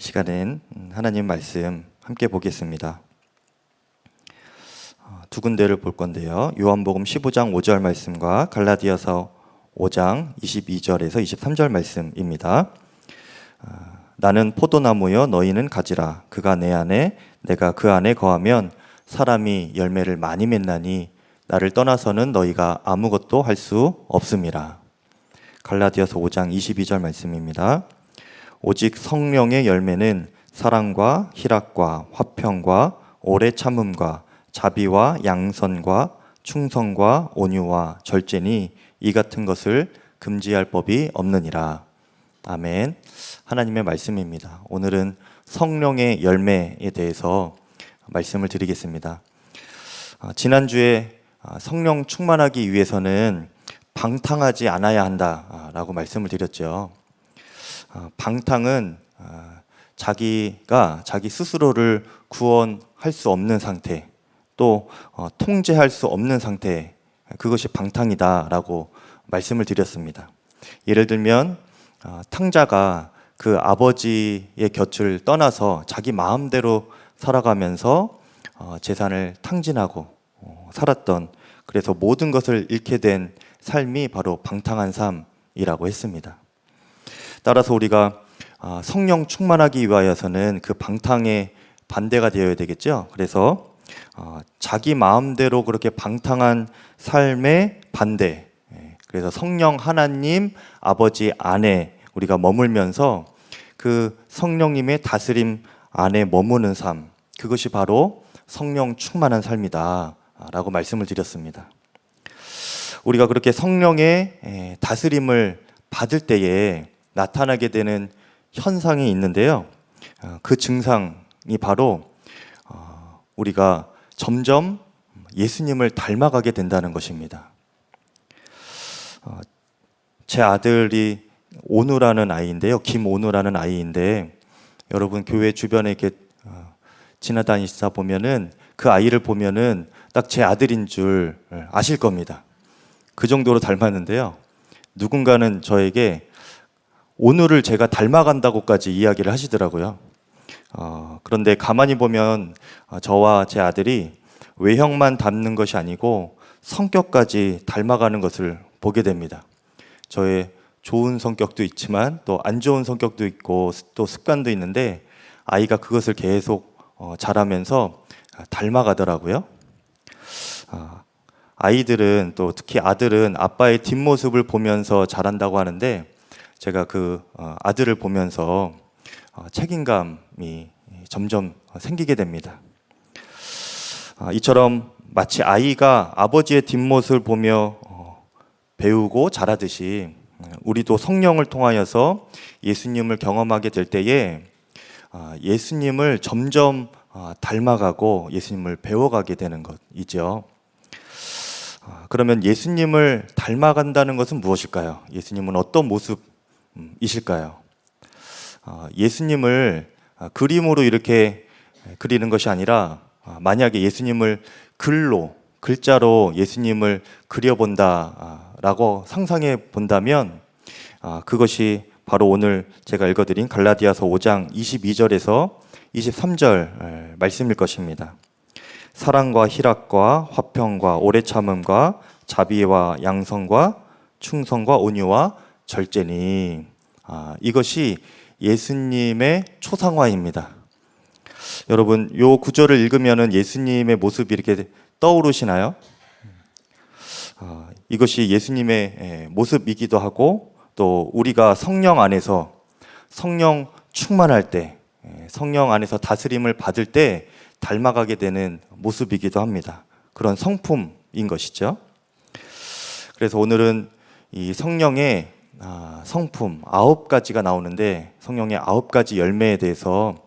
시간엔 하나님 말씀 함께 보겠습니다. 두 군데를 볼 건데요. 요한복음 15장 5절 말씀과 갈라디아서 5장 22절에서 23절 말씀입니다. 나는 포도나무여 너희는 가지라. 그가 내 안에 내가 그 안에 거하면 사람이 열매를 많이 맺나니 나를 떠나서는 너희가 아무것도 할 수 없음이라. 갈라디아서 5장 22절 말씀입니다. 오직 성령의 열매는 사랑과 희락과 화평과 오래 참음과 자비와 양선과 충성과 온유와 절제니 이 같은 것을 금지할 법이 없느니라. 아멘. 하나님의 말씀입니다. 오늘은 성령의 열매에 대해서 말씀을 드리겠습니다. 지난주에 성령 충만하기 위해서는 방탕하지 않아야 한다라고 말씀을 드렸죠. 방탕은 자기가 자기 스스로를 구원할 수 없는 상태, 또 통제할 수 없는 상태, 그것이 방탕이다라고 말씀을 드렸습니다. 예를 들면 탕자가 그 아버지의 곁을 떠나서 자기 마음대로 살아가면서 재산을 탕진하고 살았던, 그래서 모든 것을 잃게 된 삶이 바로 방탕한 삶이라고 했습니다. 따라서 우리가 성령 충만하기 위하여서는 그 방탕의 반대가 되어야 되겠죠. 그래서 자기 마음대로 그렇게 방탕한 삶의 반대, 그래서 성령 하나님 아버지 안에 우리가 머물면서 그 성령님의 다스림 안에 머무는 삶, 그것이 바로 성령 충만한 삶이다 라고 말씀을 드렸습니다. 우리가 그렇게 성령의 다스림을 받을 때에 나타나게 되는 현상이 있는데요. 그 증상이 바로 우리가 점점 예수님을 닮아가게 된다는 것입니다. 제 아들이 오누라는 아이인데요. 김오누라는 아이인데, 여러분 교회 주변에 이렇게 지나다니시다 보면은 그 아이를 보면은 딱 제 아들인 줄 아실 겁니다. 그 정도로 닮았는데요. 누군가는 저에게 오누를 제가 닮아간다고까지 이야기를 하시더라고요. 그런데 가만히 보면 저와 제 아들이 외형만 닮는 것이 아니고 성격까지 닮아가는 것을 보게 됩니다. 저의 좋은 성격도 있지만 또 안 좋은 성격도 있고 또 습관도 있는데 아이가 그것을 계속 자라면서 닮아가더라고요. 아이들은, 또 특히 아들은 아빠의 뒷모습을 보면서 자란다고 하는데, 제가 그 아들을 보면서 책임감이 점점 생기게 됩니다. 이처럼 마치 아이가 아버지의 뒷모습을 보며 배우고 자라듯이 우리도 성령을 통하여서 예수님을 경험하게 될 때에 예수님을 점점 닮아가고 예수님을 배워가게 되는 것이죠. 그러면 예수님을 닮아간다는 것은 무엇일까요? 예수님은 어떤 모습이실까요? 예수님을 그림으로 이렇게 그리는 것이 아니라, 만약에 예수님을 글자로 예수님을 그려본다라고 상상해 본다면 그것이 바로 오늘 제가 읽어드린 갈라디아서 5장 22절에서 23절 말씀일 것입니다. 사랑과 희락과 화평과 오래 참음과 자비와 양성과 충성과 온유와 절제니, 이것이 예수님의 초상화입니다. 여러분, 요 구절을 읽으면 예수님의 모습이 이렇게 떠오르시나요? 이것이 예수님의 모습이기도 하고, 또 우리가 성령 안에서 성령 충만할 때, 성령 안에서 다스림을 받을 때 닮아가게 되는 모습이기도 합니다. 그런 성품인 것이죠. 그래서 오늘은 이 성령의 성품 9가지가 나오는데, 성령의 9가지 열매에 대해서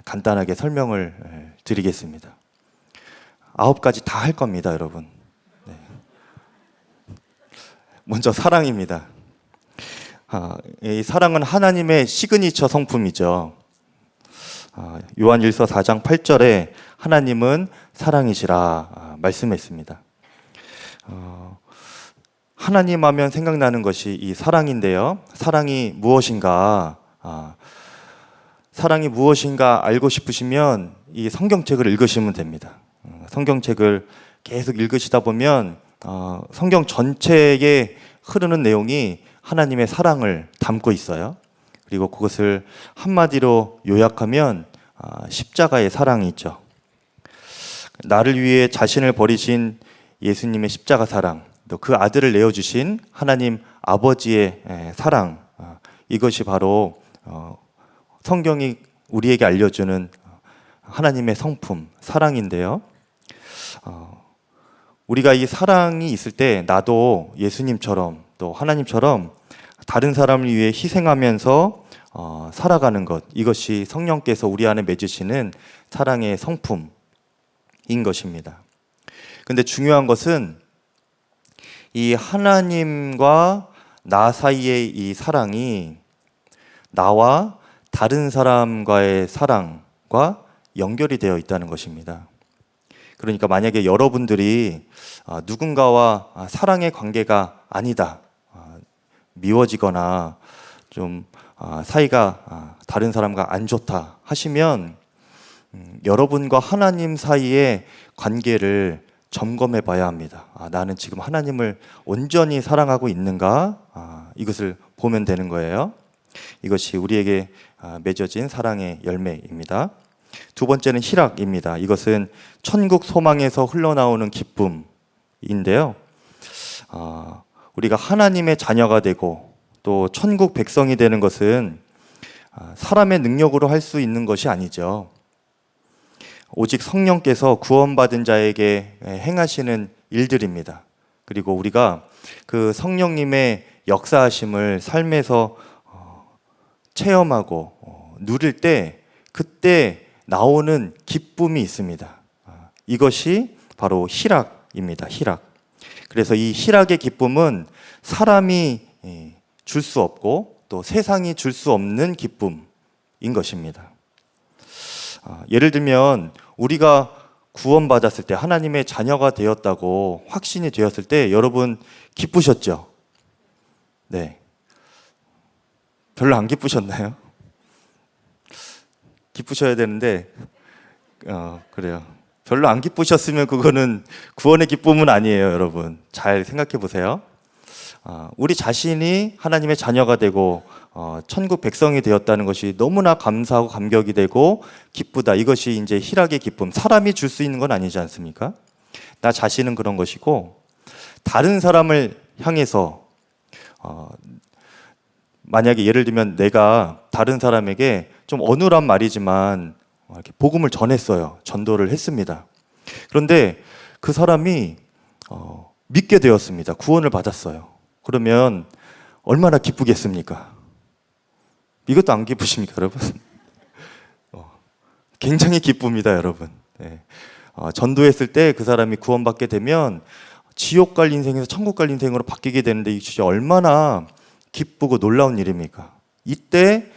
간단하게 설명을 드리겠습니다. 9가지 다 할 겁니다, 여러분. 네. 먼저 사랑입니다. 이 사랑은 하나님의 시그니처 성품이죠. 요한일서 4장 8절에 하나님은 사랑이시라 말씀했습니다. 하나님 하면 생각나는 것이 이 사랑인데요. 사랑이 무엇인가? 사랑이 무엇인가 알고 싶으시면 이 성경책을 읽으시면 됩니다. 성경책을 계속 읽으시다 보면 성경 전체에 흐르는 내용이 하나님의 사랑을 담고 있어요. 그리고 그것을 한마디로 요약하면 십자가의 사랑이 있죠. 나를 위해 자신을 버리신 예수님의 십자가 사랑, 또 그 아들을 내어주신 하나님 아버지의 사랑, 이것이 바로 성경이 우리에게 알려주는 하나님의 성품, 사랑인데요. 우리가 이 사랑이 있을 때 나도 예수님처럼 또 하나님처럼 다른 사람을 위해 희생하면서 살아가는 것, 이것이 성령께서 우리 안에 맺으시는 사랑의 성품인 것입니다. 근데 중요한 것은 이 하나님과 나 사이의 이 사랑이 나와 다른 사람과의 사랑과 연결이 되어 있다는 것입니다. 그러니까 만약에 여러분들이 누군가와 사랑의 관계가 아니다, 미워지거나 좀 사이가 다른 사람과 안 좋다 하시면 여러분과 하나님 사이의 관계를 점검해 봐야 합니다. 나는 지금 하나님을 온전히 사랑하고 있는가? 이것을 보면 되는 거예요. 이것이 우리에게 맺어진 사랑의 열매입니다. 두 번째는 희락입니다. 이것은 천국 소망에서 흘러나오는 기쁨인데요. 우리가 하나님의 자녀가 되고 또 천국 백성이 되는 것은 사람의 능력으로 할 수 있는 것이 아니죠. 오직 성령께서 구원받은 자에게 행하시는 일들입니다. 그리고 우리가 그 성령님의 역사하심을 삶에서 체험하고 누릴 때 그때 나오는 기쁨이 있습니다. 이것이 바로 희락입니다. 희락. 그래서 이 희락의 기쁨은 사람이 줄 수 없고 또 세상이 줄 수 없는 기쁨인 것입니다. 예를 들면 우리가 구원받았을 때 하나님의 자녀가 되었다고 확신이 되었을 때 여러분 기쁘셨죠? 네. 별로 안 기쁘셨나요? 기쁘셔야 되는데 그래요. 별로 안 기쁘셨으면 그거는 구원의 기쁨은 아니에요, 여러분. 잘 생각해 보세요. 우리 자신이 하나님의 자녀가 되고 천국 백성이 되었다는 것이 너무나 감사하고 감격이 되고 기쁘다. 이것이 이제 희락의 기쁨. 사람이 줄 수 있는 건 아니지 않습니까? 나 자신은 그런 것이고 다른 사람을 향해서 만약에 예를 들면 내가 다른 사람에게 좀 어눌한 말이지만 이렇게 복음을 전했어요. 전도를 했습니다. 그런데 그 사람이 믿게 되었습니다. 구원을 받았어요. 그러면 얼마나 기쁘겠습니까? 이것도 안 기쁘십니까, 여러분? 굉장히 기쁩니다, 여러분. 네. 전도했을 때 그 사람이 구원받게 되면 지옥 갈 인생에서 천국 갈 인생으로 바뀌게 되는데 이게 진짜 얼마나 기쁘고 놀라운 일입니까? 이때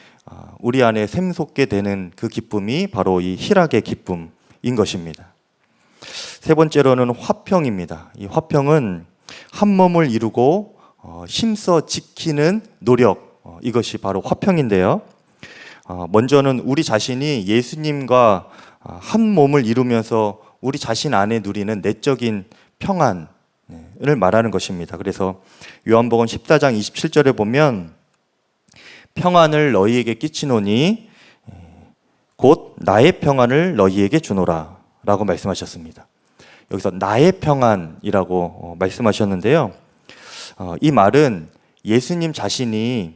우리 안에 샘솟게 되는 그 기쁨이 바로 이 희락의 기쁨인 것입니다. 세 번째로는 화평입니다. 이 화평은 한 몸을 이루고 힘써 지키는 노력, 이것이 바로 화평인데요. 먼저는 우리 자신이 예수님과 한 몸을 이루면서 우리 자신 안에 누리는 내적인 평안을 말하는 것입니다. 그래서 요한복음 14장 27절에 보면 평안을 너희에게 끼치노니 곧 나의 평안을 너희에게 주노라 라고 말씀하셨습니다. 여기서 나의 평안이라고 말씀하셨는데요. 이 말은 예수님 자신이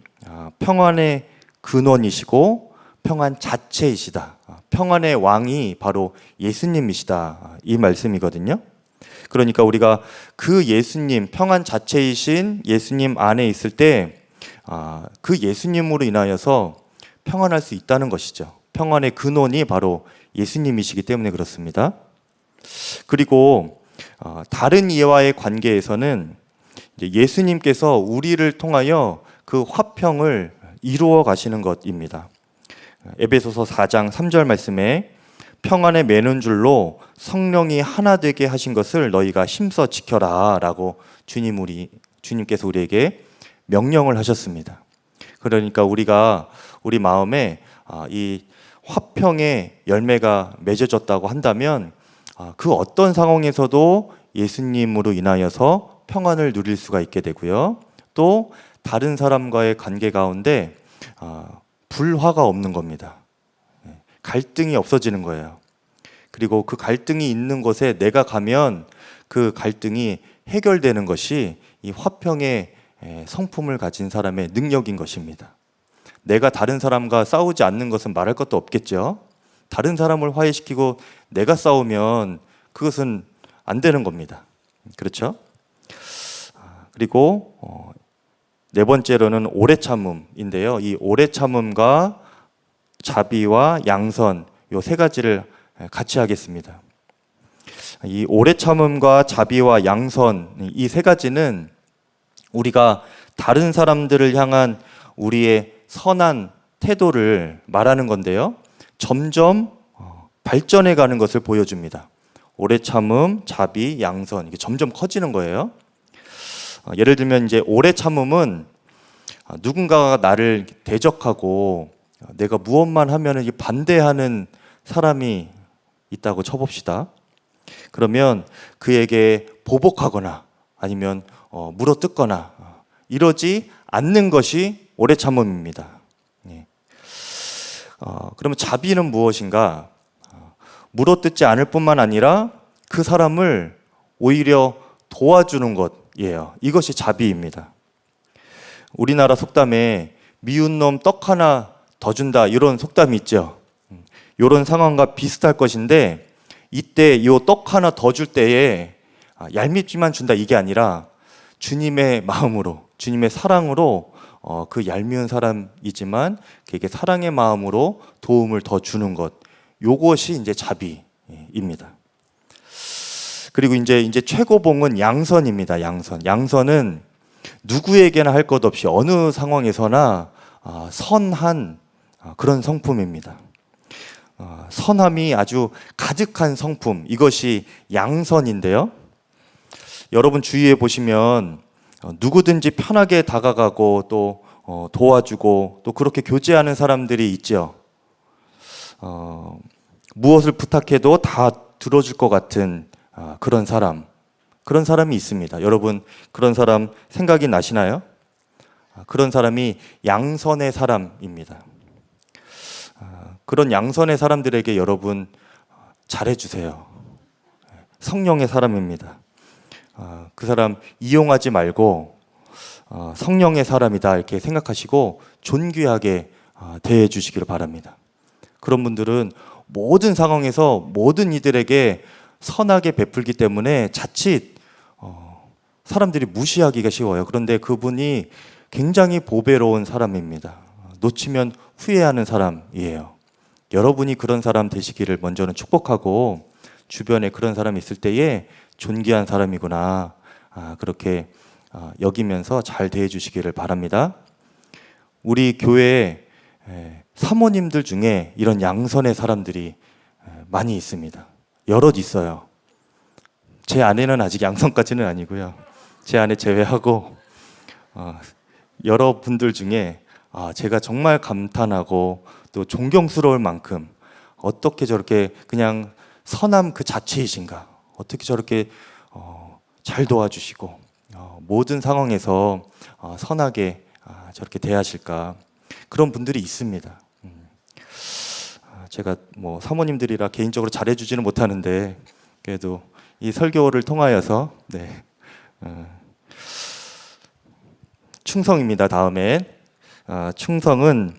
평안의 근원이시고 평안 자체이시다. 평안의 왕이 바로 예수님이시다. 이 말씀이거든요. 그러니까 우리가 그 예수님, 평안 자체이신 예수님 안에 있을 때 그 예수님으로 인하여서 평안할 수 있다는 것이죠. 평안의 근원이 바로 예수님이시기 때문에 그렇습니다. 그리고 다른 이와의 관계에서는 예수님께서 우리를 통하여 그 화평을 이루어 가시는 것입니다. 에베소서 4장 3절 말씀에 평안에 매는 줄로 성령이 하나 되게 하신 것을 너희가 힘써 지켜라 라고 주님께서 우리에게 명령을 하셨습니다. 그러니까 우리가 우리 마음에 이 화평의 열매가 맺어졌다고 한다면 그 어떤 상황에서도 예수님으로 인하여서 평안을 누릴 수가 있게 되고요. 또 다른 사람과의 관계 가운데 불화가 없는 겁니다. 갈등이 없어지는 거예요. 그리고 그 갈등이 있는 곳에 내가 가면 그 갈등이 해결되는 것이 이 화평의 성품을 가진 사람의 능력인 것입니다. 내가 다른 사람과 싸우지 않는 것은 말할 것도 없겠죠. 다른 사람을 화해시키고 내가 싸우면 그것은 안 되는 겁니다. 그렇죠? 그리고 네 번째로는 오래 참음인데요. 이 오래 참음과 자비와 양선 요 세 가지를 같이 하겠습니다. 이 오래 참음과 자비와 양선 이 세 가지는 우리가 다른 사람들을 향한 우리의 선한 태도를 말하는 건데요. 점점 발전해 가는 것을 보여줍니다. 오래 참음, 자비, 양선 이게 점점 커지는 거예요. 예를 들면 이제 오래 참음은 누군가가 나를 대적하고 내가 무엇만 하면 반대하는 사람이 있다고 쳐봅시다. 그러면 그에게 보복하거나 아니면 물어뜯거나 이러지 않는 것이 오래 참음입니다. 그러면 자비는 무엇인가? 물어뜯지 않을 뿐만 아니라 그 사람을 오히려 도와주는 것이에요. 이것이 자비입니다. 우리나라 속담에 미운 놈 떡 하나 더 준다 이런 속담이 있죠. 이런 상황과 비슷할 것인데 이때 이 떡 하나 더 줄 때에 얄밉지만 준다 이게 아니라 주님의 마음으로 주님의 사랑으로 그 얄미운 사람이지만 그에게 사랑의 마음으로 도움을 더 주는 것 요것이 이제 자비입니다. 그리고 이제 최고봉은 양선입니다. 양선은 누구에게나 할 것 없이 어느 상황에서나 선한 그런 성품입니다. 선함이 아주 가득한 성품 이것이 양선인데요. 여러분 주위에 보시면 누구든지 편하게 다가가고 또 도와주고 또 그렇게 교제하는 사람들이 있죠. 무엇을 부탁해도 다 들어줄 것 같은 그런 사람이 있습니다. 여러분 그런 사람 생각이 나시나요? 그런 사람이 양선의 사람입니다. 그런 양선의 사람들에게 여러분 잘해주세요. 성령의 사람입니다. 그 사람 이용하지 말고 성령의 사람이다 이렇게 생각하시고 존귀하게 대해 주시기를 바랍니다. 그런 분들은 모든 상황에서 모든 이들에게 선하게 베풀기 때문에 자칫 사람들이 무시하기가 쉬워요. 그런데 그분이 굉장히 보배로운 사람입니다. 놓치면 후회하는 사람이에요. 여러분이 그런 사람 되시기를 먼저는 축복하고 주변에 그런 사람이 있을 때에 존귀한 사람이구나 그렇게 여기면서 잘 대해 주시기를 바랍니다. 우리 교회에 사모님들 중에 이런 양선의 사람들이 많이 있습니다. 여럿 있어요. 제 아내는 아직 양선까지는 아니고요. 제 아내 제외하고 여러분들 중에 제가 정말 감탄하고 또 존경스러울 만큼 어떻게 저렇게 그냥 선함 그 자체이신가? 어떻게 저렇게 잘 도와주시고 모든 상황에서 선하게 저렇게 대하실까? 그런 분들이 있습니다. 제가 뭐 사모님들이라 개인적으로 잘해주지는 못하는데 그래도 이 설교를 통하여서 충성입니다. 다음에 충성은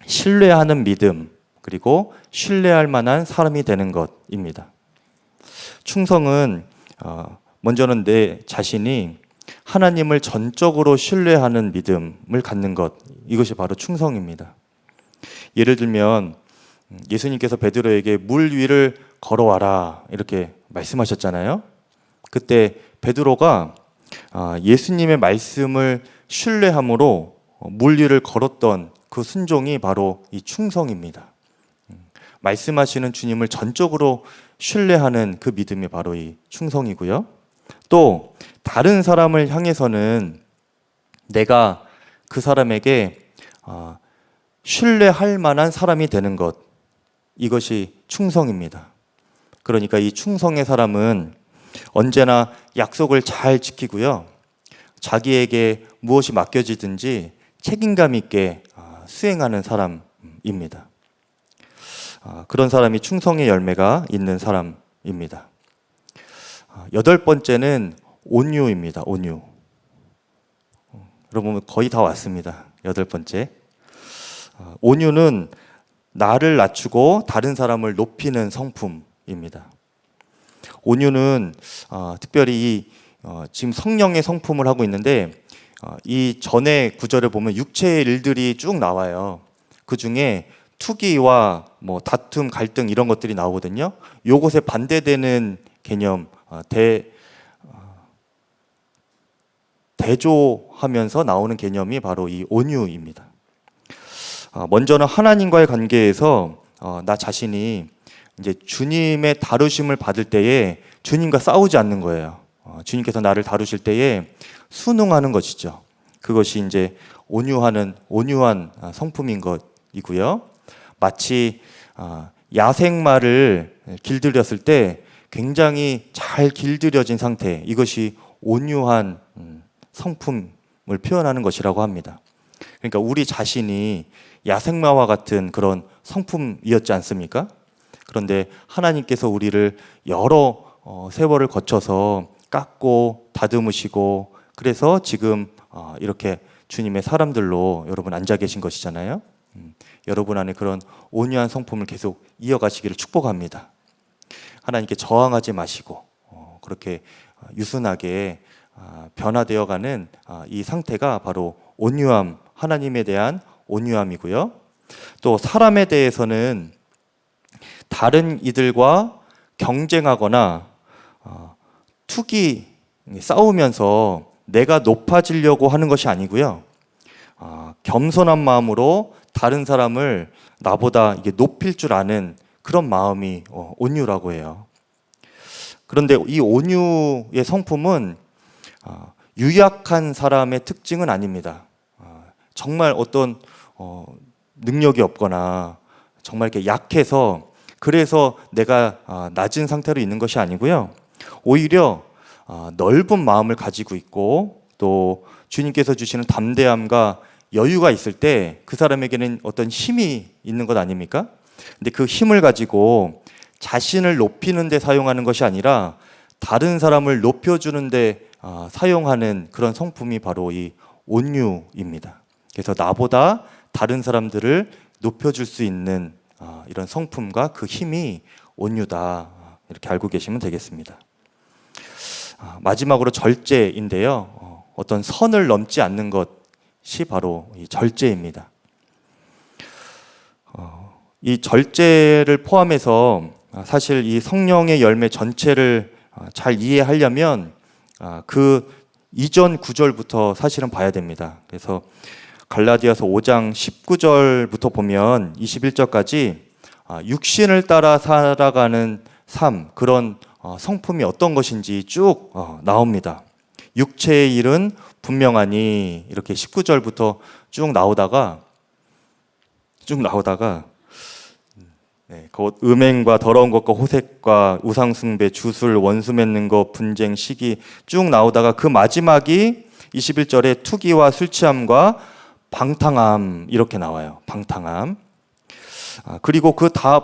신뢰하는 믿음 그리고 신뢰할 만한 사람이 되는 것입니다. 충성은 먼저는 내 자신이 하나님을 전적으로 신뢰하는 믿음을 갖는 것 이것이 바로 충성입니다. 예를 들면 예수님께서 베드로에게 물 위를 걸어와라 이렇게 말씀하셨잖아요. 그때 베드로가 예수님의 말씀을 신뢰함으로 물 위를 걸었던 그 순종이 바로 이 충성입니다. 말씀하시는 주님을 전적으로 신뢰하는 그 믿음이 바로 이 충성이고요. 또 다른 사람을 향해서는 내가 그 사람에게 신뢰할 만한 사람이 되는 것, 이것이 충성입니다. 그러니까 이 충성의 사람은 언제나 약속을 잘 지키고요, 자기에게 무엇이 맡겨지든지 책임감 있게 수행하는 사람입니다. 그런 사람이 충성의 열매가 있는 사람입니다. 여덟 번째는 온유입니다. 온유. 여러분 거의 다 왔습니다. 여덟 번째. 온유는 나를 낮추고 다른 사람을 높이는 성품입니다. 온유는 특별히 지금 성령의 성품을 하고 있는데, 이 전의 구절을 보면 육체의 일들이 쭉 나와요. 그 중에 투기와 뭐 다툼, 갈등 이런 것들이 나오거든요. 요것에 반대되는 개념, 대조하면서 나오는 개념이 바로 이 온유입니다. 먼저는 하나님과의 관계에서 나 자신이 이제 주님의 다루심을 받을 때에 주님과 싸우지 않는 거예요. 주님께서 나를 다루실 때에 순응하는 것이죠. 그것이 이제 온유한 성품인 것이고요. 마치 야생마를 길들였을 때 굉장히 잘 길들여진 상태, 이것이 온유한 성품을 표현하는 것이라고 합니다. 그러니까 우리 자신이 야생마와 같은 그런 성품이었지 않습니까? 그런데 하나님께서 우리를 여러 세월을 거쳐서 깎고 다듬으시고, 그래서 지금 이렇게 주님의 사람들로 여러분 앉아 계신 것이잖아요. 여러분 안에 그런 온유한 성품을 계속 이어가시기를 축복합니다. 하나님께 저항하지 마시고 그렇게 유순하게 변화되어가는 이 상태가 바로 온유함, 하나님에 대한 온유함이고요. 또 사람에 대해서는 다른 이들과 경쟁하거나 투기, 싸우면서 내가 높아지려고 하는 것이 아니고요, 겸손한 마음으로 다른 사람을 나보다 이게 높일 줄 아는 그런 마음이 온유라고 해요. 그런데 이 온유의 성품은 유약한 사람의 특징은 아닙니다. 정말 어떤 능력이 없거나 정말 이렇게 약해서 그래서 내가 낮은 상태로 있는 것이 아니고요, 오히려 넓은 마음을 가지고 있고 또 주님께서 주시는 담대함과 여유가 있을 때 그 사람에게는 어떤 힘이 있는 것 아닙니까? 근데 그 힘을 가지고 자신을 높이는 데 사용하는 것이 아니라 다른 사람을 높여주는 데 사용하는 그런 성품이 바로 이 온유입니다. 그래서 나보다 다른 사람들을 높여줄 수 있는 이런 성품과 그 힘이 온유다, 이렇게 알고 계시면 되겠습니다. 마지막으로 절제인데요, 어떤 선을 넘지 않는 것이 바로 이 절제입니다. 이 절제를 포함해서 사실 이 성령의 열매 전체를 잘 이해하려면 그 이전 구절부터 사실은 봐야 됩니다. 그래서 갈라디아서 5장 19절부터 보면 21절까지 육신을 따라 살아가는 삶, 그런 성품이 어떤 것인지 쭉 나옵니다. 육체의 일은 분명하니, 이렇게 19절부터 쭉 나오다가 곧 음행과 더러운 것과 호색과 우상숭배, 주술, 원수 맺는 것, 분쟁, 시기 쭉 나오다가 그 마지막이 21절에 투기와 술 취함과 방탕함, 이렇게 나와요. 방탕함. 그리고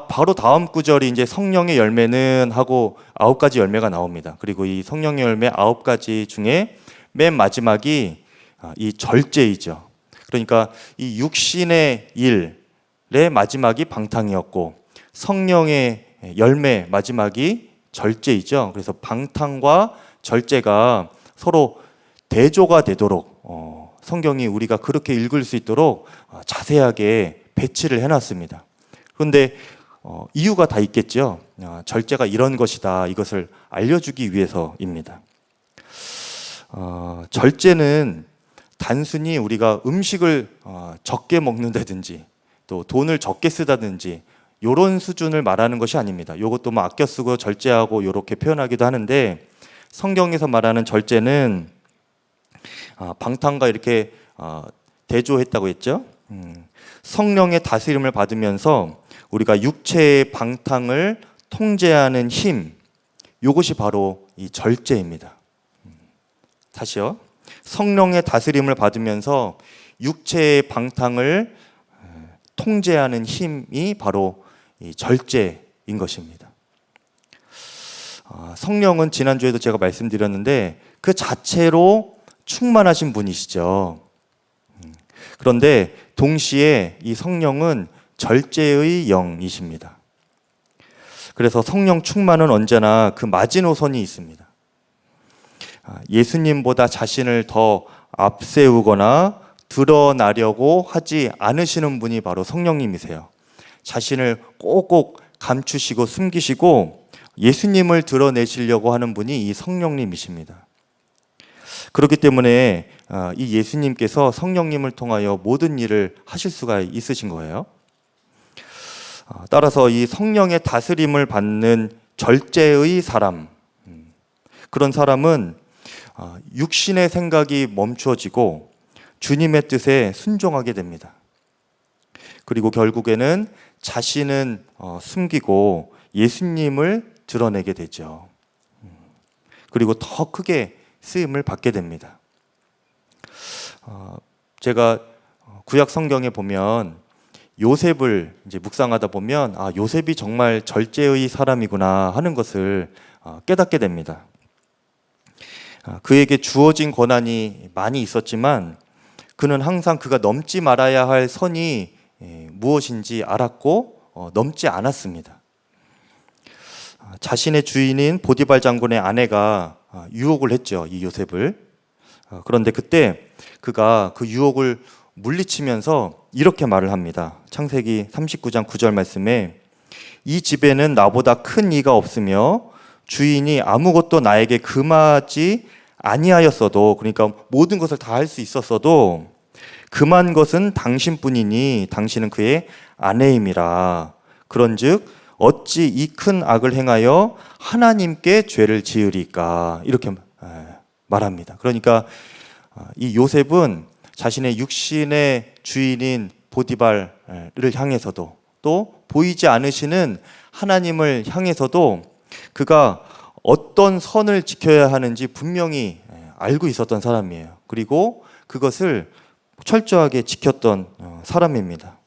바로 다음 구절이 이제 성령의 열매는 하고 9가지 열매가 나옵니다. 그리고 이 성령의 열매 9가지 중에 맨 마지막이 이 절제이죠. 그러니까 이 육신의 일의 마지막이 방탕이었고 성령의 열매 마지막이 절제이죠. 그래서 방탕과 절제가 서로 대조가 되도록 성경이 우리가 그렇게 읽을 수 있도록 자세하게 배치를 해놨습니다. 그런데 이유가 다 있겠죠. 절제가 이런 것이다, 이것을 알려주기 위해서입니다. 절제는 단순히 우리가 음식을 적게 먹는다든지 또 돈을 적게 쓰다든지 이런 수준을 말하는 것이 아닙니다. 이것도 뭐 아껴 쓰고 절제하고 이렇게 표현하기도 하는데, 성경에서 말하는 절제는 방탕과 이렇게 대조했다고 했죠. 성령의 다스림을 받으면서 우리가 육체의 방탕을 통제하는 힘, 이것이 바로 이 절제입니다. 다시요. 성령의 다스림을 받으면서 육체의 방탕을 통제하는 힘이 바로 이 절제인 것입니다. 성령은 지난주에도 제가 말씀드렸는데 그 자체로 충만하신 분이시죠. 그런데 동시에 이 성령은 절제의 영이십니다. 그래서 성령 충만은 언제나 그 마지노선이 있습니다. 예수님보다 자신을 더 앞세우거나 드러나려고 하지 않으시는 분이 바로 성령님이세요. 자신을 꼭꼭 감추시고 숨기시고 예수님을 드러내시려고 하는 분이 이 성령님이십니다. 그렇기 때문에 이 예수님께서 성령님을 통하여 모든 일을 하실 수가 있으신 거예요. 따라서 이 성령의 다스림을 받는 절제의 사람, 그런 사람은 육신의 생각이 멈추어지고 주님의 뜻에 순종하게 됩니다. 그리고 결국에는 자신은 숨기고 예수님을 드러내게 되죠. 그리고 더 크게 쓰임을 받게 됩니다. 제가 구약 성경에 보면 요셉을 이제 묵상하다 보면 요셉이 정말 절제의 사람이구나 하는 것을 깨닫게 됩니다. 그에게 주어진 권한이 많이 있었지만 그는 항상 그가 넘지 말아야 할 선이 무엇인지 알았고 넘지 않았습니다. 자신의 주인인 보디발 장군의 아내가 유혹을 했죠, 이 요셉을. 그런데 그때 그가 그 유혹을 물리치면서 이렇게 말을 합니다. 창세기 39장 9절 말씀에 이 집에는 나보다 큰 이가 없으며 주인이 아무것도 나에게 금하지 아니하였어도, 그러니까 모든 것을 다 할 수 있었어도 금한 것은 당신뿐이니 당신은 그의 아내임이라. 그런즉 어찌 이 큰 악을 행하여 하나님께 죄를 지으리까, 이렇게 말합니다. 그러니까 이 요셉은 자신의 육신의 주인인 보디발을 향해서도 또 보이지 않으시는 하나님을 향해서도 그가 어떤 선을 지켜야 하는지 분명히 알고 있었던 사람이에요. 그리고 그것을 철저하게 지켰던 사람입니다.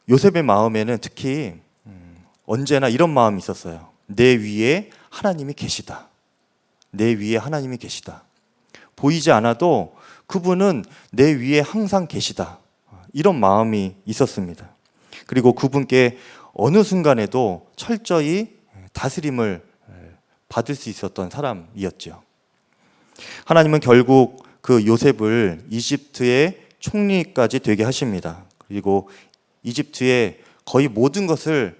요셉의 마음에는 특히 언제나 이런 마음이 있었어요. 내 위에 하나님이 계시다. 내 위에 하나님이 계시다. 보이지 않아도 그분은 내 위에 항상 계시다. 이런 마음이 있었습니다. 그리고 그분께 어느 순간에도 철저히 다스림을 받을 수 있었던 사람이었죠. 하나님은 결국 그 요셉을 이집트의 총리까지 되게 하십니다. 그리고 이집트의 거의 모든 것을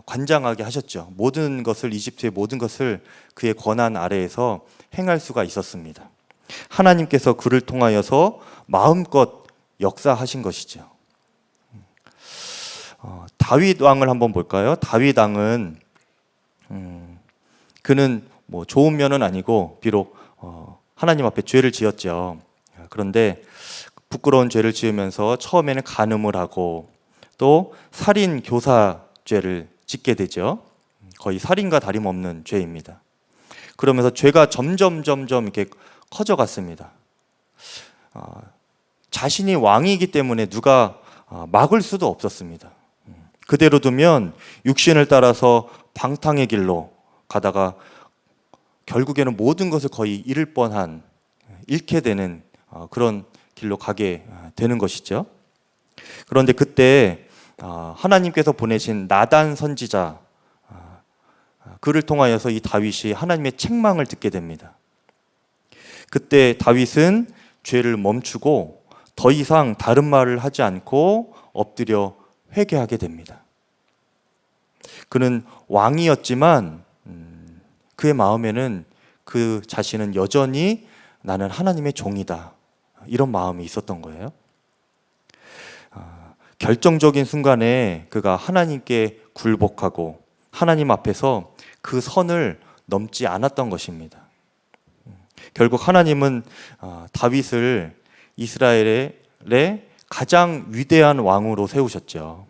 관장하게 하셨죠. 모든 것을, 이집트의 모든 것을 그의 권한 아래에서 행할 수가 있었습니다. 하나님께서 그를 통하여서 마음껏 역사하신 것이죠. 다윗 왕을 한번 볼까요? 다윗 왕은 그는 뭐 좋은 면은 아니고 비록 하나님 앞에 죄를 지었죠. 그런데 부끄러운 죄를 지으면서 처음에는 간음을 하고 또 살인 교사죄를 짓게 되죠. 거의 살인과 다름없는 죄입니다. 그러면서 죄가 점점 이렇게 커져갔습니다. 자신이 왕이기 때문에 누가 막을 수도 없었습니다. 그대로 두면 육신을 따라서 방탕의 길로 가다가 결국에는 모든 것을 거의 잃을 뻔한, 잃게 되는 그런 길로 가게 되는 것이죠. 그런데 그때 하나님께서 보내신 나단 선지자, 그를 통하여서 이 다윗이 하나님의 책망을 듣게 됩니다. 그때 다윗은 죄를 멈추고 더 이상 다른 말을 하지 않고 엎드려 회개하게 됩니다. 그는 왕이었지만 그의 마음에는 그 자신은 여전히 나는 하나님의 종이다, 이런 마음이 있었던 거예요. 결정적인 순간에 그가 하나님께 굴복하고 하나님 앞에서 그 선을 넘지 않았던 것입니다. 결국 하나님은 다윗을 이스라엘의 가장 위대한 왕으로 세우셨죠.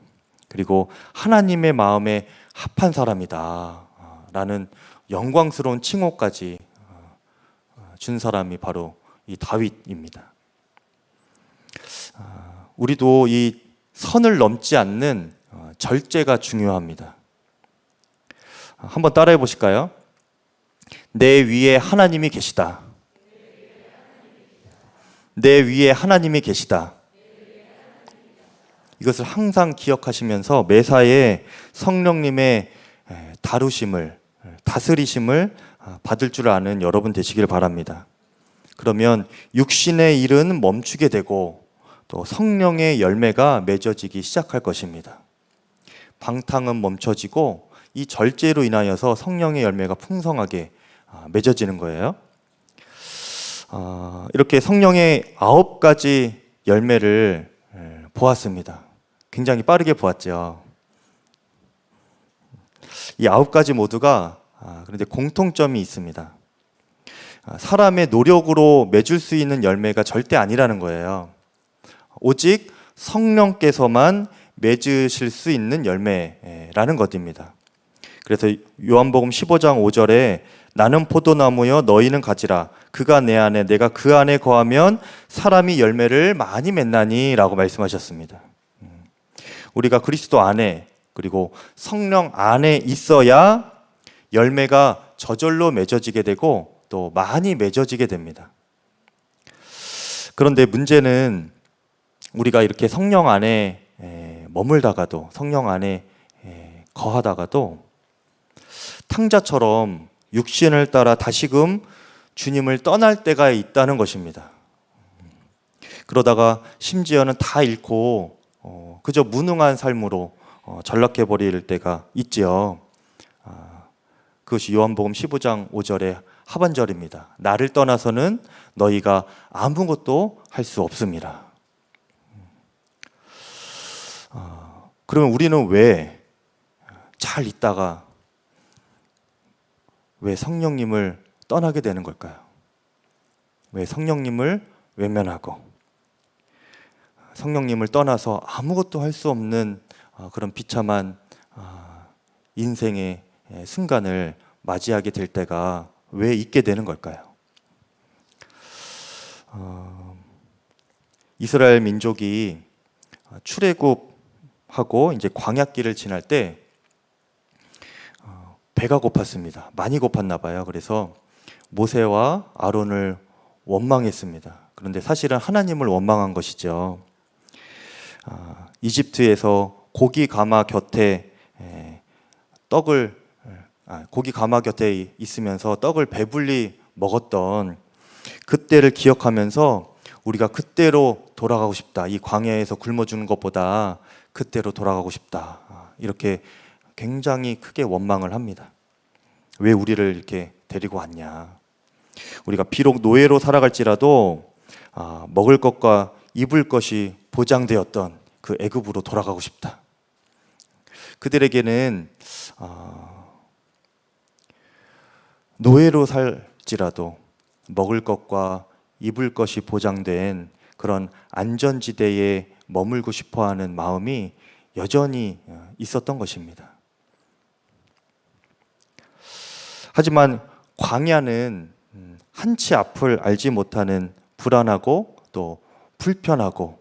그리고 하나님의 마음에 합한 사람이다 라는 영광스러운 칭호까지 준 사람이 바로 이 다윗입니다. 우리도 이 선을 넘지 않는 절제가 중요합니다. 한번 따라해 보실까요? 내 위에 하나님이 계시다. 내 위에 하나님이 계시다. 이것을 항상 기억하시면서 매사에 성령님의 다루심을, 다스리심을 받을 줄 아는 여러분 되시길 바랍니다. 그러면 육신의 일은 멈추게 되고 또 성령의 열매가 맺어지기 시작할 것입니다. 방탕은 멈춰지고 이 절제로 인하여서 성령의 열매가 풍성하게 맺어지는 거예요. 이렇게 성령의 9가지 열매를 보았습니다. 굉장히 빠르게 보았죠. 이 9가지 모두가 그런데 공통점이 있습니다. 사람의 노력으로 맺을 수 있는 열매가 절대 아니라는 거예요. 오직 성령께서만 맺으실 수 있는 열매라는 것입니다. 그래서 요한복음 15장 5절에 나는 포도나무여 너희는 가지라 그가 내 안에 내가 그 안에 거하면 사람이 열매를 많이 맺나니 라고 말씀하셨습니다. 우리가 그리스도 안에 그리고 성령 안에 있어야 열매가 저절로 맺어지게 되고 또 많이 맺어지게 됩니다. 그런데 문제는 우리가 이렇게 성령 안에 머물다가도 성령 안에 거하다가도 탕자처럼 육신을 따라 다시금 주님을 떠날 때가 있다는 것입니다. 그러다가 심지어는 다 잃고 그저 무능한 삶으로 전락해 버릴 때가 있지요. 그것이 요한복음 15장 5절의 하반절입니다. 나를 떠나서는 너희가 아무것도 할 수 없습니다. 그러면 우리는 왜 잘 있다가 왜 성령님을 떠나게 되는 걸까요? 왜 성령님을 외면하고 성령님을 떠나서 아무것도 할 수 없는 그런 비참한 인생의 순간을 맞이하게 될 때가 왜 있게 되는 걸까요? 이스라엘 민족이 출애굽하고 이제 광야길을 지날 때 배가 고팠습니다. 많이 고팠나 봐요. 그래서 모세와 아론을 원망했습니다. 그런데 사실은 하나님을 원망한 것이죠. 이집트에서 고기 가마 곁에 고기 가마 곁에 있으면서 떡을 배불리 먹었던 그때를 기억하면서 우리가 그때로 돌아가고 싶다. 이 광야에서 굶어 죽는 것보다 그때로 돌아가고 싶다. 이렇게 굉장히 크게 원망을 합니다. 왜 우리를 이렇게 데리고 왔냐? 우리가 비록 노예로 살아갈지라도 먹을 것과 입을 것이 보장되었던 그 애굽으로 돌아가고 싶다. 그들에게는 노예로 살지라도 먹을 것과 입을 것이 보장된 그런 안전지대에 머물고 싶어하는 마음이 여전히 있었던 것입니다. 하지만 광야는 한치 앞을 알지 못하는 불안하고 또 불편하고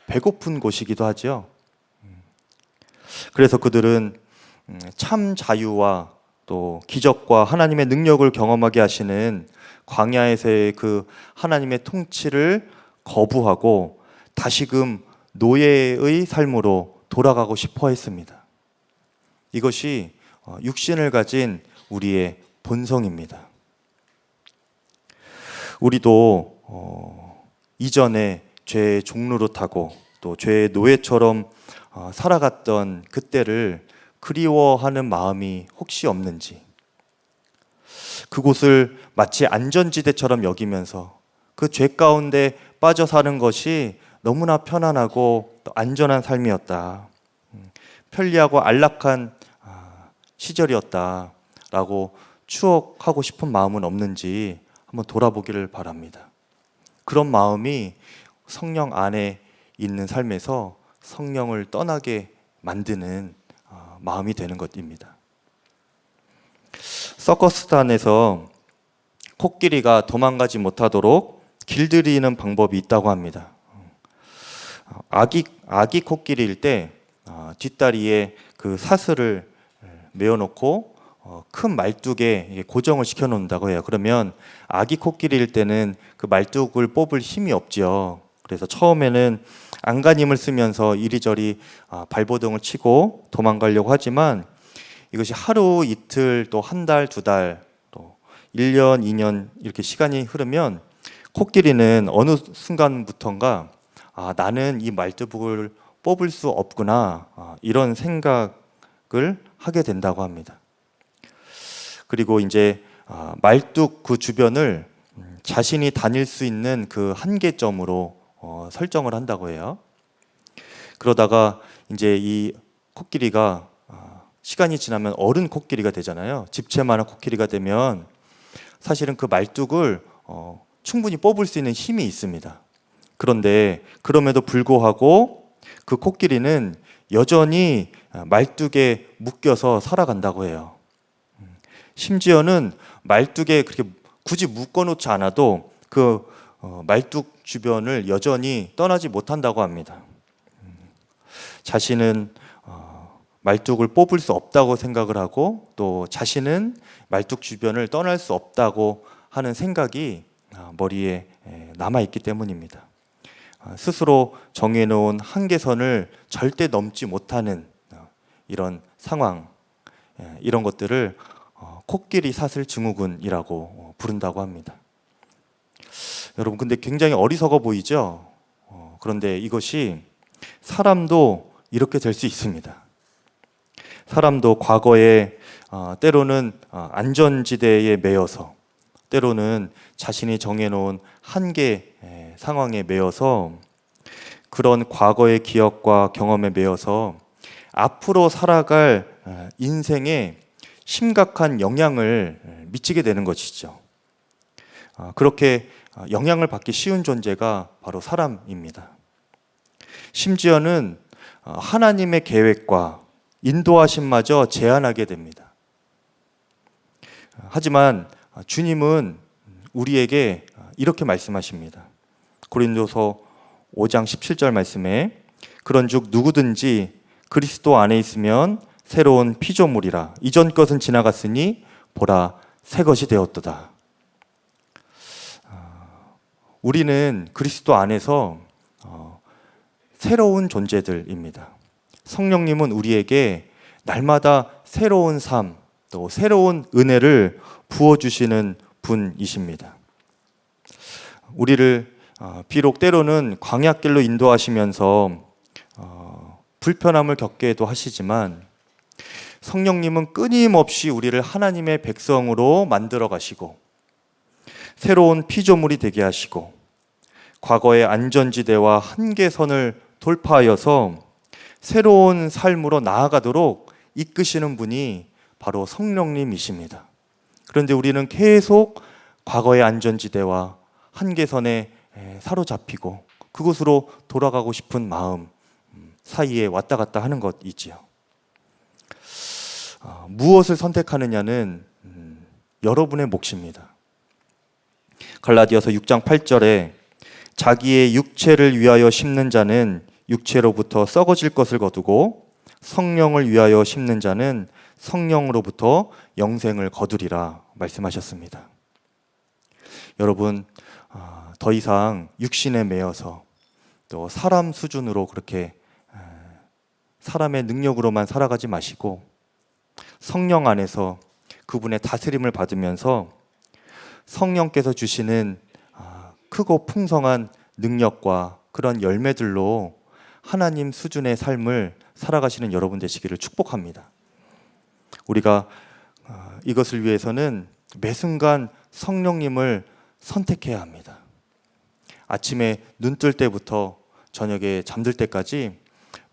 배고픈 곳이기도 하죠. 그래서 그들은 참 자유와 또 기적과 하나님의 능력을 경험하게 하시는 광야에서의 그 하나님의 통치를 거부하고 다시금 노예의 삶으로 돌아가고 싶어 했습니다. 이것이 육신을 가진 우리의 본성입니다. 우리도 이전에 죄의 종노릇하고 또 죄의 노예처럼 살아갔던 그때를 그리워하는 마음이 혹시 없는지, 그곳을 마치 안전지대처럼 여기면서 그 죄 가운데 빠져 사는 것이 너무나 편안하고 또 안전한 삶이었다, 편리하고 안락한 시절이었다라고 추억하고 싶은 마음은 없는지 한번 돌아보기를 바랍니다. 그런 마음이 성령 안에 있는 삶에서 성령을 떠나게 만드는 마음이 되는 것입니다. 서커스단에서 코끼리가 도망가지 못하도록 길들이는 방법이 있다고 합니다. 아기 코끼리일 때 뒷다리에 그 사슬을 메어놓고 큰 말뚝에 고정을 시켜놓는다고 해요. 그러면 아기 코끼리일 때는 그 말뚝을 뽑을 힘이 없지요. 그래서 처음에는 안간힘을 쓰면서 이리저리 발버둥을 치고 도망가려고 하지만 이것이 하루 이틀 또 한 달, 두 달, 또 1년, 2년 이렇게 시간이 흐르면 코끼리는 어느 순간부턴가 나는 이 말뚝을 뽑을 수 없구나 이런 생각을 하게 된다고 합니다. 그리고 이제 말뚝 그 주변을 자신이 다닐 수 있는 그 한계점으로 설정을 한다고 해요. 그러다가 이제 이 코끼리가 시간이 지나면 어른 코끼리가 되잖아요. 집채만한 코끼리가 되면 사실은 그 말뚝을 충분히 뽑을 수 있는 힘이 있습니다. 그런데 그럼에도 불구하고 그 코끼리는 여전히 말뚝에 묶여서 살아간다고 해요. 심지어는 말뚝에 그렇게 굳이 묶어놓지 않아도 그 말뚝 주변을 여전히 떠나지 못한다고 합니다. 자신은 말뚝을 뽑을 수 없다고 생각을 하고 또 자신은 말뚝 주변을 떠날 수 없다고 하는 생각이 머리에 남아있기 때문입니다. 스스로 정해놓은 한계선을 절대 넘지 못하는 이런 상황, 이런 것들을 코끼리 사슬 증후군이라고 부른다고 합니다. 여러분, 근데 굉장히 어리석어 보이죠? 그런데 이것이 사람도 이렇게 될 수 있습니다. 사람도 과거에 때로는 안전지대에 매여서, 때로는 자신이 정해놓은 한계 상황에 매여서, 그런 과거의 기억과 경험에 매여서 앞으로 살아갈 인생에 심각한 영향을 미치게 되는 것이죠. 그렇게 영향을 받기 쉬운 존재가 바로 사람입니다. 심지어는 하나님의 계획과 인도하심마저 제한하게 됩니다. 하지만 주님은 우리에게 이렇게 말씀하십니다. 고린도서 5장 17절 말씀에 그런즉 누구든지 그리스도 안에 있으면 새로운 피조물이라 이전 것은 지나갔으니 보라 새 것이 되었도다. 우리는 그리스도 안에서 새로운 존재들입니다. 성령님은 우리에게 날마다 새로운 삶, 또 새로운 은혜를 부어주시는 분이십니다. 우리를 비록 때로는 광야길로 인도하시면서 불편함을 겪게도 하시지만 성령님은 끊임없이 우리를 하나님의 백성으로 만들어 가시고 새로운 피조물이 되게 하시고 과거의 안전지대와 한계선을 돌파하여서 새로운 삶으로 나아가도록 이끄시는 분이 바로 성령님이십니다. 그런데 우리는 계속 과거의 안전지대와 한계선에 사로잡히고 그곳으로 돌아가고 싶은 마음 사이에 왔다 갔다 하는 것이지요. 무엇을 선택하느냐는 여러분의 몫입니다. 갈라디아서 6장 8절에 자기의 육체를 위하여 심는 자는 육체로부터 썩어질 것을 거두고 성령을 위하여 심는 자는 성령으로부터 영생을 거두리라 말씀하셨습니다. 여러분, 더 이상 육신에 매여서 또 사람 수준으로 그렇게 사람의 능력으로만 살아가지 마시고 성령 안에서 그분의 다스림을 받으면서 성령께서 주시는 크고 풍성한 능력과 그런 열매들로 하나님 수준의 삶을 살아가시는 여러분 되시기를 축복합니다. 우리가 이것을 위해서는 매 순간 성령님을 선택해야 합니다. 아침에 눈 뜰 때부터 저녁에 잠들 때까지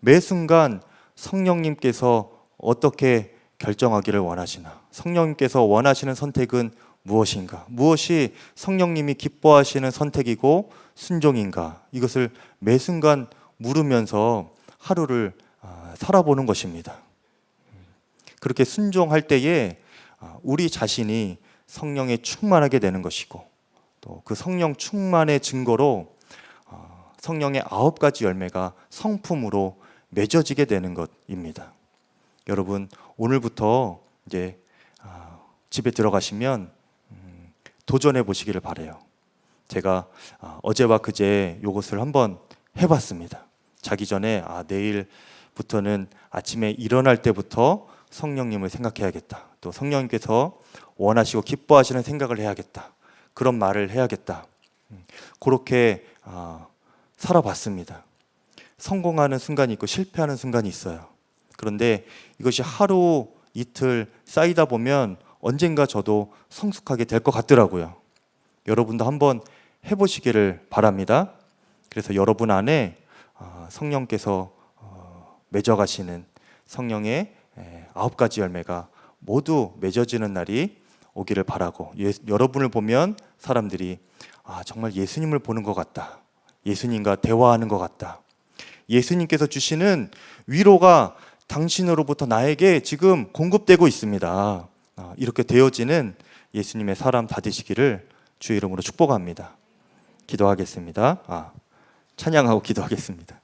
매 순간 성령님께서 어떻게 결정하기를 원하시나, 성령님께서 원하시는 선택은 무엇인가? 무엇이 성령님이 기뻐하시는 선택이고 순종인가? 이것을 매 순간 물으면서 하루를 살아보는 것입니다. 그렇게 순종할 때에 우리 자신이 성령에 충만하게 되는 것이고, 또 그 성령 충만의 증거로 성령의 9가지 열매가 성품으로 맺어지게 되는 것입니다. 여러분, 오늘부터 이제 집에 들어가시면 도전해 보시기를 바라요. 제가 어제와 그제 이것을 한번 해봤습니다. 자기 전에 내일부터는 아침에 일어날 때부터 성령님을 생각해야겠다. 또 성령님께서 원하시고 기뻐하시는 생각을 해야겠다. 그런 말을 해야겠다. 그렇게 살아봤습니다. 성공하는 순간이 있고 실패하는 순간이 있어요. 그런데 이것이 하루 이틀 쌓이다 보면 언젠가 저도 성숙하게 될 것 같더라고요. 여러분도 한번 해보시기를 바랍니다. 그래서 여러분 안에 성령께서 맺어가시는 성령의 9가지 열매가 모두 맺어지는 날이 오기를 바라고, 여러분을 보면 사람들이 정말 예수님을 보는 것 같다, 예수님과 대화하는 것 같다, 예수님께서 주시는 위로가 당신으로부터 나에게 지금 공급되고 있습니다, 이렇게 되어지는 예수님의 사람 다 되시기를 주의 이름으로 축복합니다. 기도하겠습니다. 찬양하고 기도하겠습니다.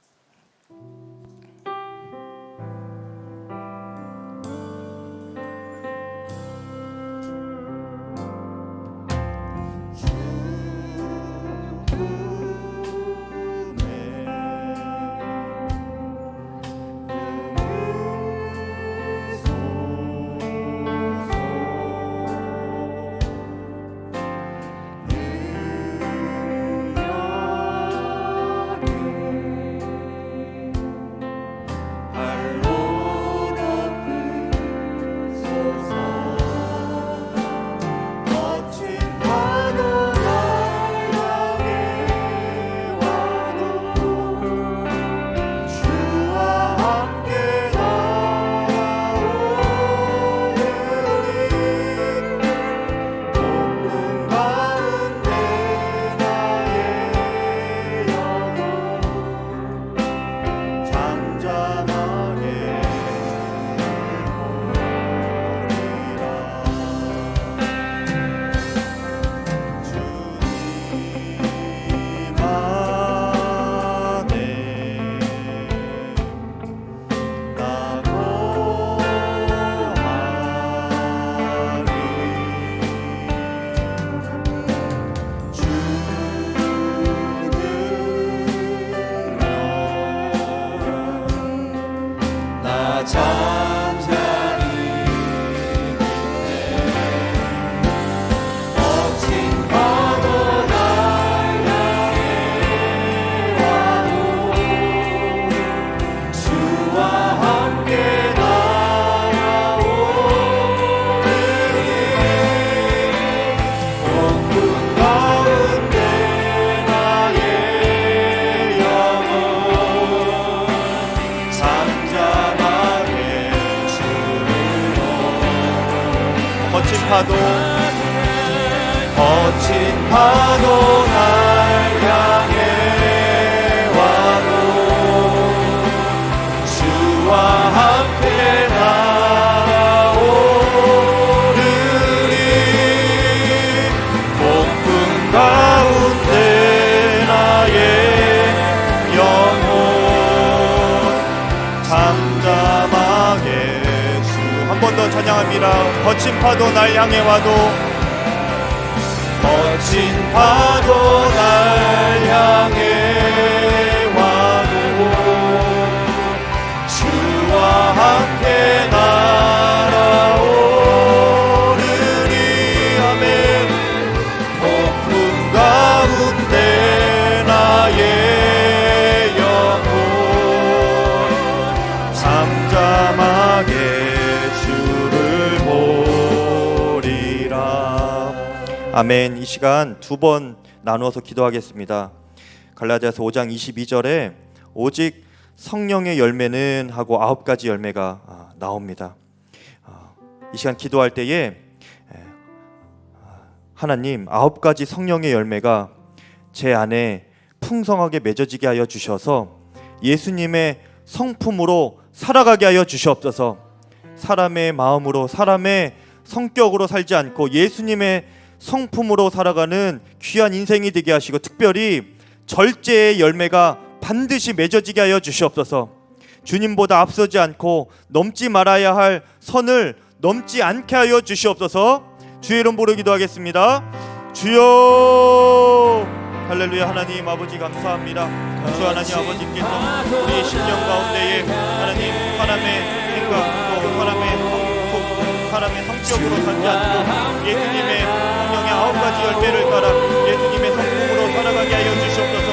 거친 파도 날 향해 와도 주와 함께 날아오르리. 폭풍 가운데 나의 영혼 잠잠하게 주. 한 번 더 찬양합니다. 거친 파도 날 향해 와도, 거친 파도 날 향해 와도 주와 함께 날아오르리. 아멘. 폭풍 가운데 나의 영혼 잠잠하게 주를 보리라. 아멘. 이 시간 두 번 나누어서 기도하겠습니다. 갈라디아서 5장 22절에 오직 성령의 열매는 하고 9가지 열매가 나옵니다. 이 시간 기도할 때에 하나님 9가지 성령의 열매가 제 안에 풍성하게 맺어지게 하여 주셔서 예수님의 성품으로 살아가게 하여 주시옵소서. 사람의 마음으로 사람의 성격으로 살지 않고 예수님의 성품으로 살아가는 귀한 인생이 되게 하시고 특별히 절제의 열매가 반드시 맺어지게 하여 주시옵소서. 주님보다 앞서지 않고 넘지 말아야 할 선을 넘지 않게 하여 주시옵소서. 주의 이름 부르 기도하겠습니다. 주여 할렐루야. 하나님 아버지 감사합니다. 주 하나님 아버지께서 우리의 심령 가운데에 하나님 사람의 생각 또 사람의 성격으로 살지 않고 예수님의 성령의 9가지 열매를 따라 예수님의 성품으로 살아가게 하여 주시옵소서.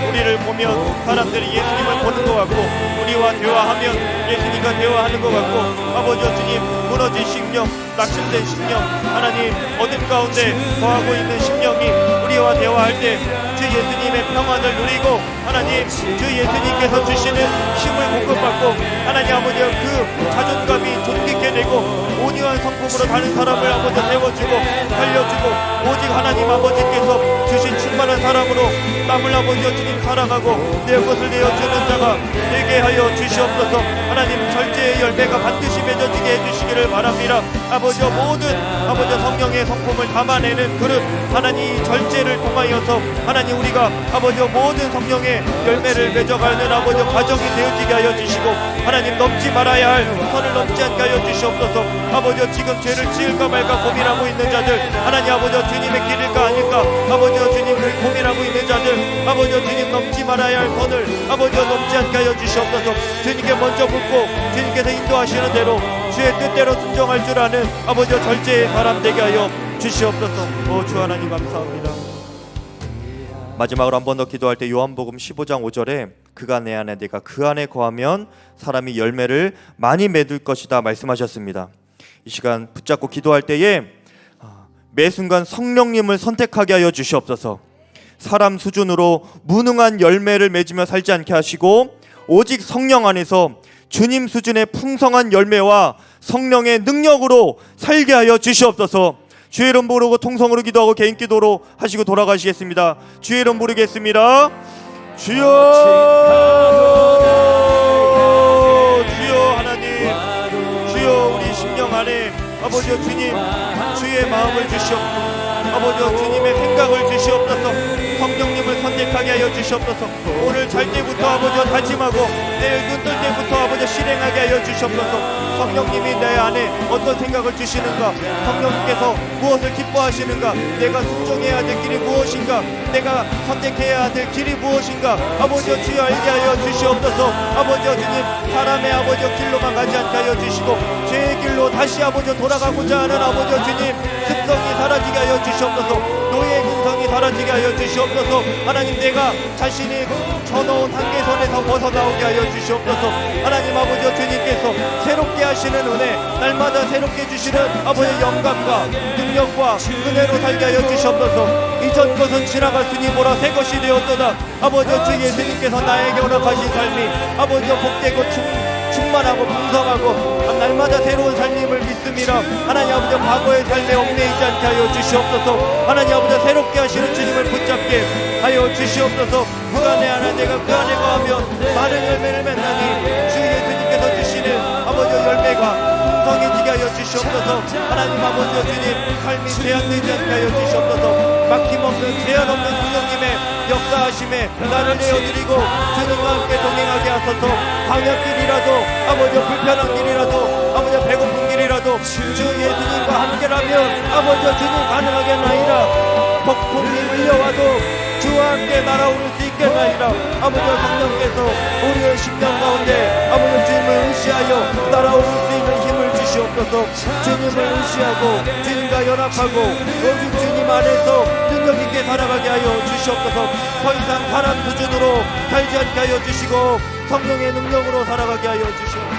우리를 보면 사람들이 예수님을 보는 것 같고 우리와 대화하면 예수님과 대화하는 것 같고 아버지 주님 무너진 심령 낙심된 심령 하나님 어둠 가운데 거하고 있는 심령이 우리와 대화할 때 주 예수님의 평안을 누리고 하나님 주 예수님께서 주시는 힘을 공급받고 하나님 아버지 그 자존감이 존귀케 되고 온유한 성품으로 다른 사람을 아버지 세워주고 살려주고 오직 하나님 아버지께서 주신 충만한 사랑으로 남을 아버지 주님 살아가고 내 것을 내어주는 자가 되게 하여 주시옵소서. 하나님 절제의 열매가 반드시 맺어지게 해주시기를 바랍니다. 아버지 모든 아버지 성령의 성품을 담아내는 그릇 하나님 절제를 통하여서 하나님 우리가 아버지 모든 성령의 열매를 맺어가는 아버지 과정이 되어지게 하여 주시고 하나님 넘지 말아야 할 선을 넘지 않게 하여 주시옵소서. 아버지 지금 죄를 지을까 말까 고민하고 있는 자들 하나님 아버지 주님의 길일까 아닐까 아버지 주님 고민하고 있는 자들 아버지 주님 넘지 말아야 할 선을 아버지 넘지 않게 하여 주시옵소서. 주님께 먼저 묻고 주님께서 인도하시는 대로 주의 뜻대로 순종할 줄 아는 아버지 절제의 사람 되게 하여 주시옵소서. 주 하나님 감사합니다. 마지막으로 한 번 더 기도할 때 요한복음 15장 5절에 그가 내 안에 내가 그 안에 거하면 사람이 열매를 많이 맺을 것이다 말씀하셨습니다. 이 시간 붙잡고 기도할 때에 매 순간 성령님을 선택하게 하여 주시옵소서. 사람 수준으로 무능한 열매를 맺으며 살지 않게 하시고 오직 성령 안에서 주님 수준의 풍성한 열매와 성령의 능력으로 살게 하여 주시옵소서. 주의 이름 부르고 통성으로 기도하고 개인 기도로 하시고 돌아가시겠습니다. 주의 이름 부르겠습니다. 주여 주여 하나님 주여 우리 심령 안에 아버지 주님 주의 마음을 주시옵소서. 아버지 주님의 생각을 주시옵소서. 성령님을 선택하게 하여 주시옵소서. 오늘 잘 때부터 아버지 다짐하고 내일 눈 뜰 때부터 아버지 실행하게 하여 주시옵소서. 성령님이 내 안에 어떤 생각을 주시는가, 성령님께서 무엇을 기뻐하시는가, 내가 순종해야 될 길이 무엇인가, 내가 선택해야 될 길이 무엇인가 아버지 주여 알게 하여 주시옵소서. 아버지 주님 사람의 아버지 길로만 가지 않게 하여 주시고 죄의 길로 다시 아버지 돌아가고자 하는 아버지 주님 습성이 사라지게 하여 주시옵소서. 노예의 근성이 사라지게 하여 주시옵소서. 하나님 내가 자신이 쳐놓은 한계선에서 벗어나오게 하여 주시옵소서. 하나님 아버지 주님께서 새롭게 하시는 은혜 날마다 새롭게 주시는 아버지 영감과 능력과 은혜로 살게 하여 주시옵소서. 이전 것은 지나갔으니 보라 새 것이 되었도다. 아버지 주 예수님께서 나에게 허락하신 삶이 아버지 복되고 충만하고 풍성하고 날마다 새로운 삶임을 믿습니다. 하나님 아버지 과거의 삶에 얽매이지 않게 하여 주시옵소서. 하나님 아버지 새롭게 하시는 주님을 붙잡게 하여 주시옵소서. 그가 내 안에 내가 그 안에 거하면 많은 열매를 맺나니 주 예수님께서 주시는 아버지 열매가 풍성해지게 하여 주시옵소서. 하나님 아버지 주님 삶이 제한되지 않게 하여 주시옵소서. 막힘없는 제한 없는 성령님의 역사하심에 나를 내어드리고 주님과 함께 동행하게 하소서. 광야길이라도 아버지 불편한 길이라도 아버지 배고픈 길이라도 주 예수님과 함께라면 아버지 주님 가능하겠나이다. 폭풍이 밀려와도 주와 함께 날아오를 수 있겠나이다. 아버지 성령께서 우리의 심령 가운데 아버지 주님을 의시하여 날아오를 수 있는 힘을 주시옵소서. 주님을 의시하고 주님과 연합하고 오직 주님 안에서 능력 있게 살아가게 하여 주시옵소서. 더 이상 사람 수준으로 살지 않게 하여 주시고 성령의 능력으로 살아가게 하여 주시옵소서.